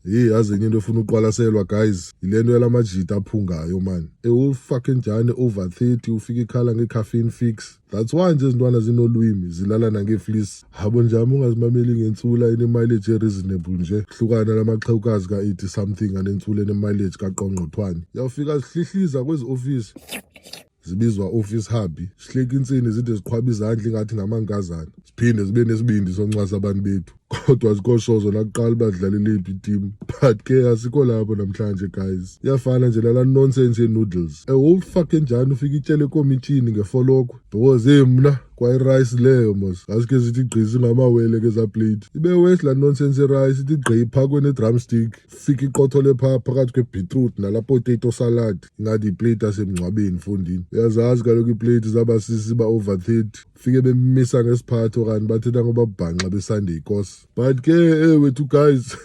yazi enye into efuna uqwalaselwa guys, ilento yalamajita aphungayo man. Whole fucking jane over 30 ufika ikhala nge-caffeine fix. That's why nje izintwana zinolwimi zilala nangeflisi. Habo njami ungazimameli ngensula ene-mileage e-reasonable nje. Hlukana lamaxhewukazi ka-80 something anensula ene-mileage kaqongqothwane. Yawufika zihlihliza kwezi ofisi. Zibizwa office hubby, sihleki insini zide ziqhwaba izandla ingathi ngamankazana, siphinde zibe nesibindi soncwasa abantu bethu. Kodwa zikoshozo nakuqala badlalela iphi team. But ke asikho lapho namhlanje guys, iyafana nje lala nonsense ye-noodles. Whole fucking njani ufika itshele ekomitini ngefolokwe because mna kwayirice leyo mos asike zithi gqisi ngamawele ke za plate ibe west la nonsense rice ithi gqi iphakwe ne-drumstick fika iqothole phakathi kwe-beetroot nala-potato salad ingathi iplate asemngcwabeni mfondini. Uyazazi kaloku iplate zabasisi ba-over 30 fike bemisa ngesiphatho kanti batheta ngoba bhanxa besunday course. But ke wethu guys